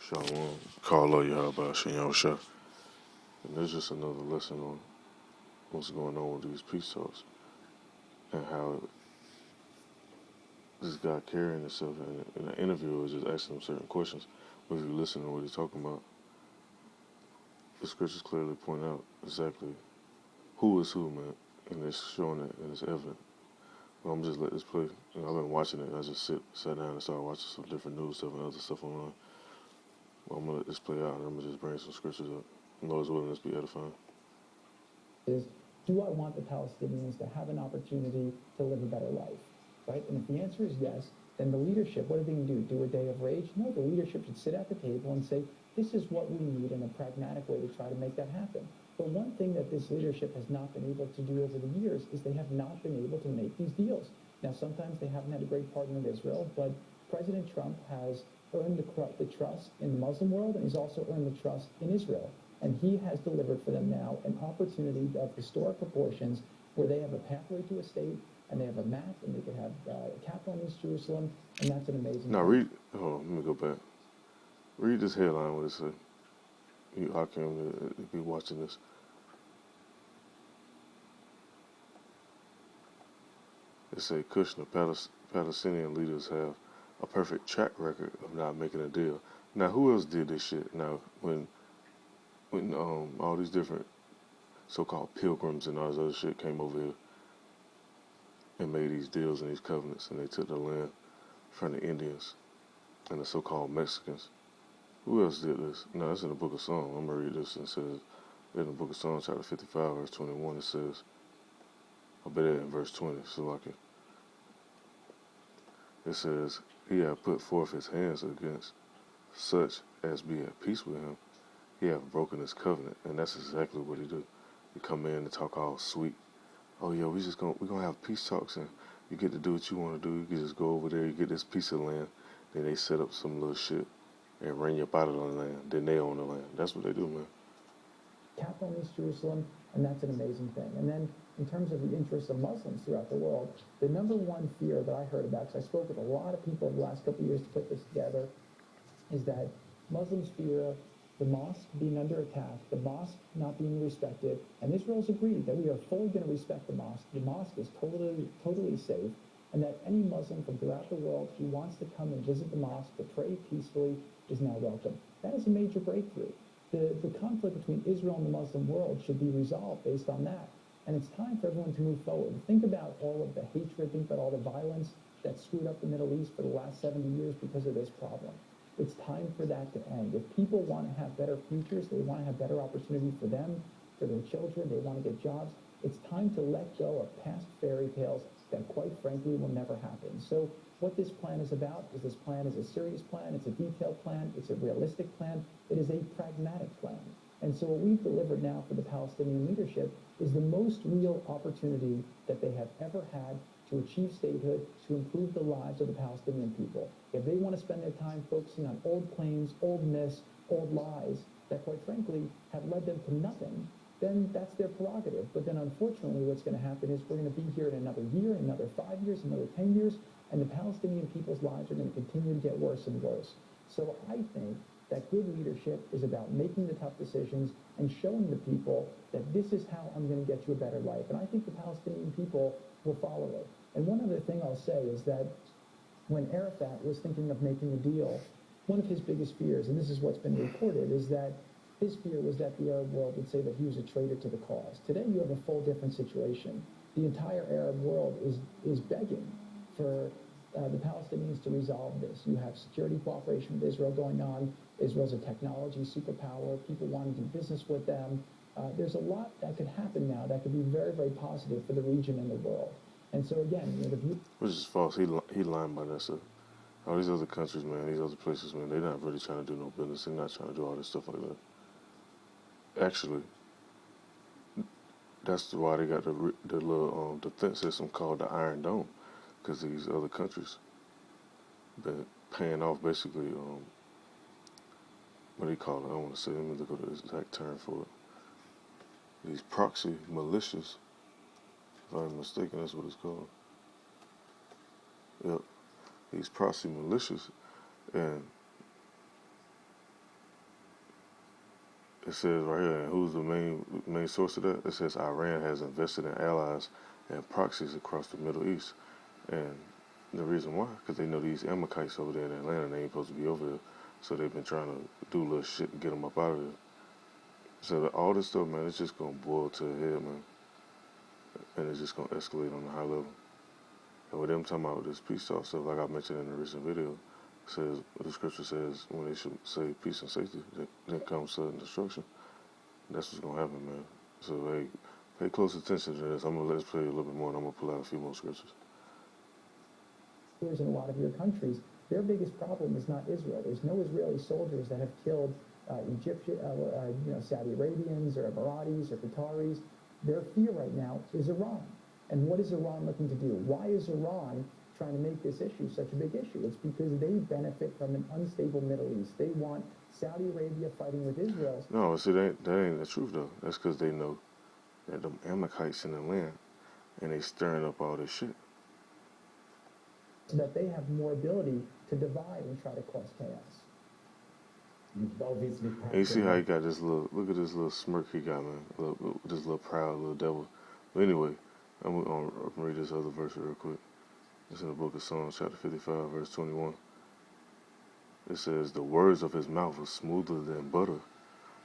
Shalom, Carlo Yahaba Shinyosha. And there's just another lesson on what's going on with these peace talks and how this guy carrying himself in an interview was just asking him certain questions. But if you listen to what he's talking about, the scriptures clearly point out exactly who is who, man. And it's showing it and it's evident. Well, I'm just let this play. I've been watching it. I just sat down and started watching some different news stuff and other stuff online. Well, I'm going to let this play out and I'm going to just bring some scriptures up. Lord's willing, this be edifying. Is, do I want the Palestinians to have an opportunity to live a better life, right? And if the answer is yes, then the leadership, what are they going to do? Do a day of rage? No, the leadership should sit at the table and say, this is what we need in a pragmatic way to try to make that happen. But one thing that this leadership has not been able to do over the years is they have not been able to make these deals. Now, sometimes they haven't had a great partner in Israel, but President Trump has earned the trust in the Muslim world, and he's also earned the trust in Israel. And he has delivered for them now an opportunity of historic proportions where they have a pathway to a state and they have a map and they could have a capital in East Jerusalem, and that's an amazing Now, thing. hold on, let me go back. Read this headline, what it say. You, Hakim, be watching this. It say Kushner, Palestinian leaders have a perfect track record of not making a deal. Now, who else did this shit? Now, when all these different so-called pilgrims and all this other shit came over here and made these deals and these covenants, and they took the land from the Indians and the so-called Mexicans. Who else did this? No, it's in the book of Psalms. I'm going to read this. And it says, in the book of Psalms, chapter 55, verse 21, it says, I'll bet it in verse 20, so like it says, he hath put forth his hands against such as be at peace with him. He hath broken his covenant. And that's exactly what he do. He come in and talk all sweet. Oh, yeah, we're going to have peace talks, and you get to do what you want to do. You can just go over there, you get this piece of land. Then they set up some little shit and run you up out of the land. Then they own the land. That's what they do, man. Capital in East Jerusalem, and that's an amazing thing. And then in terms of the interests of Muslims throughout the world, the number one fear that I heard about, because I spoke with a lot of people over the last couple of years to put this together, is that Muslims fear the mosque being under attack, the mosque not being respected, and Israel's agreed that we are fully going to respect the mosque. The mosque is totally safe, and that any Muslim from throughout the world who wants to come and visit the mosque to pray peacefully is now welcome. That is a major breakthrough. The conflict between Israel and the Muslim world should be resolved based on that. And it's time for everyone to move forward. Think about all of the hatred, think about all the violence that screwed up the Middle East for the last 70 years because of this problem. It's time for that to end. If people want to have better futures, they want to have better opportunity for them, for their children, they want to get jobs, it's time to let go of past fairy tales that quite frankly will never happen. So what this plan is about is this plan is a serious plan, it's a detailed plan, it's a realistic plan, it is a pragmatic plan. And so what we've delivered now for the Palestinian leadership is the most real opportunity that they have ever had to achieve statehood, to improve the lives of the Palestinian people. If they want to spend their time focusing on old claims, old myths, old lies that quite frankly have led them to nothing, then that's their prerogative. But then unfortunately what's going to happen is we're going to be here in another year, another 5 years, another 10 years, and the Palestinian people's lives are going to continue to get worse and worse. So I think that good leadership is about making the tough decisions and showing the people that this is how I'm going to get you a better life. And I think the Palestinian people will follow it. And one other thing I'll say is that when Arafat was thinking of making a deal, one of his biggest fears, and this is what's been reported, is that his fear was that the Arab world would say that he was a traitor to the cause. Today you have a full different situation. The entire Arab world is begging for the Palestinians to resolve this. You have security cooperation with Israel going on. Israel's a technology superpower. People want to do business with them. There's a lot that could happen now that could be very, very positive for the region and the world. And so again, the view. Which is false. He lying by that stuff. All these other countries, man, these other places, man, they're not really trying to do no business. They're not trying to do all this stuff like that. Actually, that's why they got the little defense system called the Iron Dome, because these other countries been paying off basically. What do you call it? I don't want to say. Let me look at the exact term for it. These proxy militias. If I'm mistaken, that's what it's called. Yep. These proxy militias, and it says right here, and who's the main source of that? It says Iran has invested in allies and proxies across the Middle East, and the reason why, because they know these Amalekites over there in Atlanta, they ain't supposed to be over there, so they've been trying to do little shit and get them up out of there. So all this stuff, man, it's just gonna boil to a head, man, and it's just gonna escalate on a high level. And with them talking about this peace talk stuff, like I mentioned in the recent video, says the scripture says when they should say peace and safety, then comes sudden destruction. That's what's gonna happen, man. So hey, pay close attention to this. I'm gonna let's play a little bit more, and I'm gonna pull out a few more scriptures. In a lot of your countries, their biggest problem is not Israel. There's no Israeli soldiers that have killed Egyptian, Saudi Arabians or Emiratis or Qataris. Their fear right now is Iran. And what is Iran looking to do? Why is Iran trying to make this issue such a big issue? It's because they benefit from an unstable Middle East. They want Saudi Arabia fighting with Israel. No, see, that ain't the truth, though. That's because they know that them Amalekites in the land, and they stirring up all this shit. So that they have more ability to divide and try to cause chaos. And you see how he got this little, look at this little smirk he got, man. This little proud little devil. But anyway, I'm going to read this other verse real quick. It's in the book of Psalms, chapter 55, verse 21. It says, the words of his mouth were smoother than butter,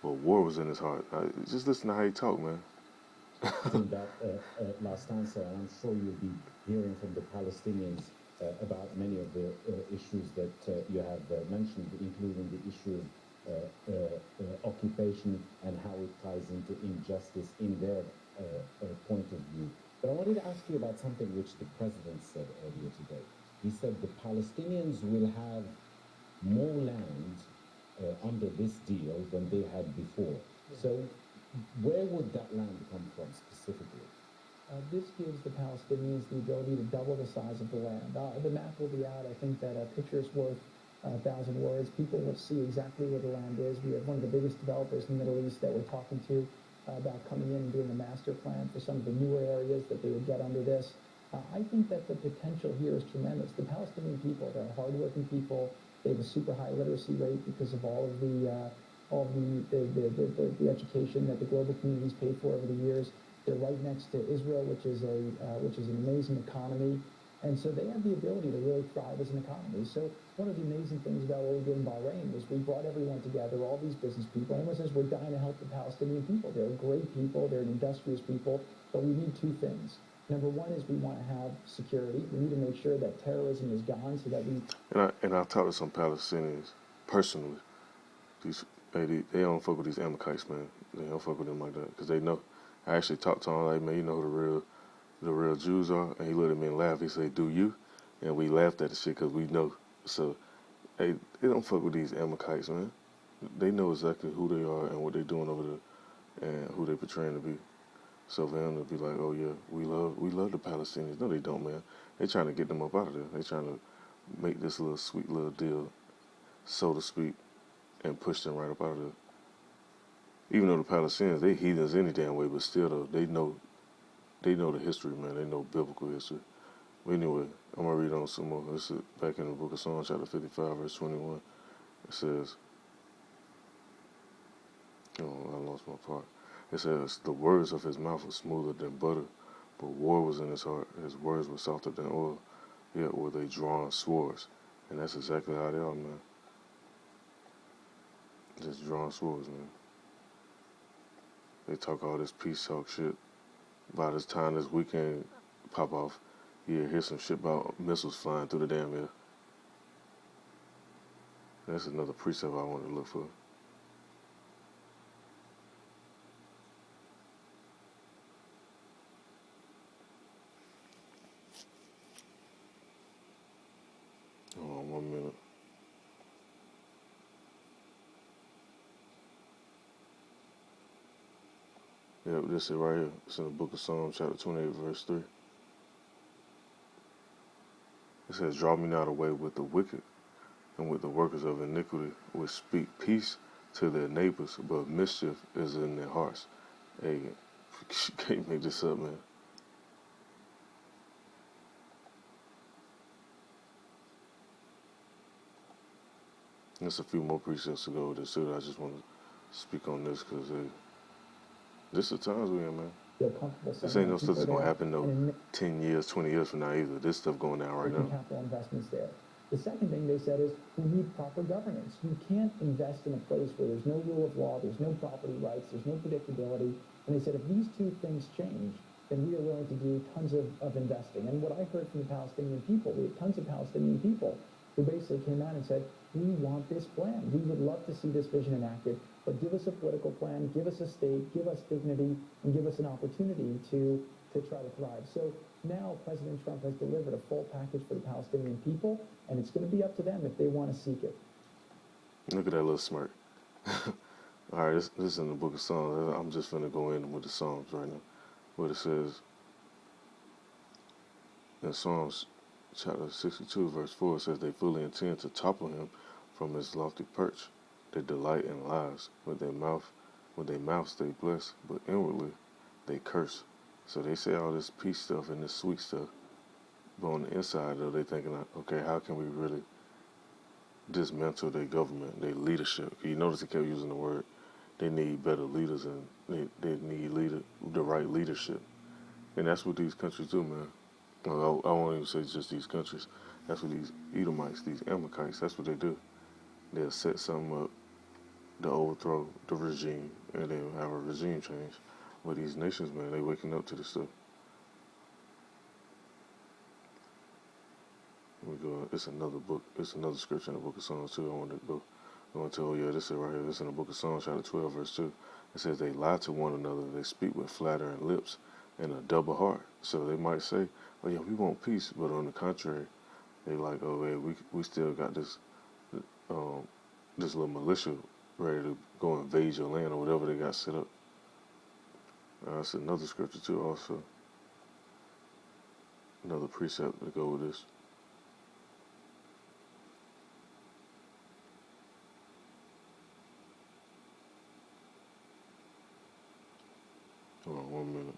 but war was in his heart. Just listen to how he talk, man. That last answer, and I'm sure you'll be hearing from the Palestinians about many of the issues that you have mentioned, including the issue of occupation and how it ties into injustice in their point of view. But I wanted to ask you about something which the president said earlier today. He said the Palestinians will have more land under this deal than they had before. So where would that land come from specifically? This gives the Palestinians the ability to double the size of the land. The map will be out. I think that a picture is worth 1,000 words. People will see exactly where the land is. We have one of the biggest developers in the Middle East that we're talking to about coming in and doing a master plan for some of the newer areas that they would get under this. I think that the potential here is tremendous. The Palestinian people, they're hardworking people. They have a super high literacy rate because of all of the education that the global community's paid for over the years. They're right next to Israel, which is an amazing economy. And so they have the ability to really thrive as an economy. So one of the amazing things about what we did in Bahrain was we brought everyone together, all these business people. Everyone says we're dying to help the Palestinian people. They're great people. They're industrious people. But we need two things. Number one is we want to have security. We need to make sure that terrorism is gone so that we... And I talked to some Palestinians personally. They don't fuck with these Amalekites, man. They don't fuck with them like that because they know. I actually talked to him like, man, you know who the real Jews are? And he looked at me and laughed. He said, do you? And we laughed at the shit because we know. So, hey, they don't fuck with these Amalekites, man. They know exactly who they are and what they're doing over there and who they're portraying to be. So for them to be like, oh yeah, we love the Palestinians. No, they don't, man. They're trying to get them up out of there. They're trying to make this little sweet little deal, so to speak, and push them right up out of there. Even though the Palestinians, they heathens any damn way, but still though, they know the history, man. They know biblical history. But anyway, I'm gonna read on some more. This is back in the book of Psalms, chapter 55, verse 21. It says, oh, I lost my part. It says, the words of his mouth were smoother than butter, but war was in his heart. His words were softer than oil, yet were they drawn swords. And that's exactly how they are, man. Just drawing swords, man. They talk all this peace talk shit. By this time this weekend pop off, here's some shit about missiles flying through the damn air. That's another precept I wanted to look for. Hold on 1 minute. Yeah, this is right here. It's in the book of Psalms, chapter 28, verse 3. It says, draw me not away with the wicked, and with the workers of iniquity, which speak peace to their neighbors, but mischief is in their hearts. Hey, you can't make this up, man. There's a few more precepts to go with this too that I just want to speak on this because this is the times we in, man. Feel comfortable This sending ain't no our stuff people that's gonna there happen no and 10 years, 20 years from now either. This stuff going down right making now. capital investments there. The second thing they said is we need proper governance. You can't invest in a place where there's no rule of law, there's no property rights, there's no predictability. And they said if these two things change, then we are willing to do tons of investing. And what I heard from the Palestinian people, we had tons of Palestinian people who basically came out and said, we want this plan. We would love to see this vision enacted, but give us a political plan, give us a state, give us dignity, and give us an opportunity to try to thrive. So now President Trump has delivered a full package for the Palestinian people, and it's going to be up to them if they want to seek it. Look at that little smirk. All right, this is in the Book of Psalms. I'm just finna go in with the Psalms right now. What it says in Psalms chapter 62, verse 4, it says, they fully intend to topple him from his lofty perch. They delight in lies. With their mouths they bless, but inwardly they curse. So they say all this peace stuff and this sweet stuff, but on the inside, though, they thinking, okay, how can we really dismantle their government, their leadership? You notice they kept using the word. They need better leaders, and they need the right leadership. And that's what these countries do, man. Well, I won't even say just these countries. That's what these Edomites, these Amalekites, that's what they do. They'll set something up to overthrow the regime, and they'll have a regime change. But these nations, man, they waking up to this stuff. We go. It's another book. It's another scripture in the Book of Psalms too. I want to go. I want to tell you, this is right here. This is in the Book of Psalms, chapter 12, verse 2. It says they lie to one another. They speak with flattering lips and a double heart. So they might say, "Oh yeah, we want peace," but on the contrary, they like, "Oh yeah, we still got this this little militia ready to go invade your land or whatever they got set up." That's another scripture too. Also, another precept to go with this. Hold on 1 minute.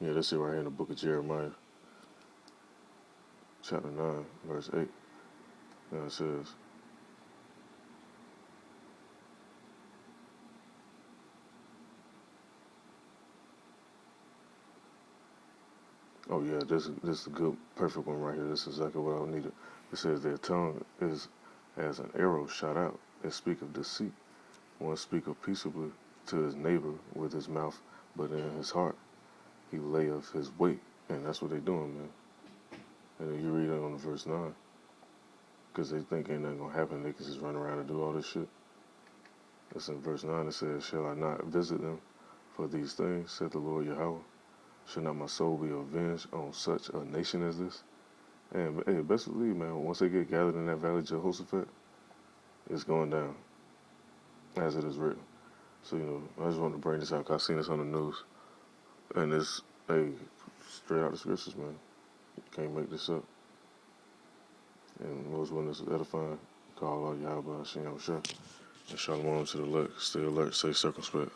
Yeah, this is right here in the book of Jeremiah, chapter 9, verse 8. And it says, oh yeah, this is a good, perfect one right here. This is exactly what I needed. It says their tongue is as an arrow shot out. They speak of deceit. One speaketh peaceably to his neighbor with his mouth, but in his heart he layeth his weight. And that's what they doing, man. And then you read it on verse 9. Because they think ain't nothing gonna happen. They can just run around and do all this shit. It's in verse 9. It says, shall I not visit them for these things, said the Lord Yahweh? Should not my soul be avenged on such a nation as this? And hey, best believe, man, once they get gathered in that valley of Jehoshaphat, it's going down, as it is written. So, I just wanted to bring this out because I seen this on the news. And it's, hey, straight out the scriptures, man. You can't make this up. And most one is edifying, call out Yahweh, Hashem, Shah. And shalom to the elect. Stay alert, stay circumspect.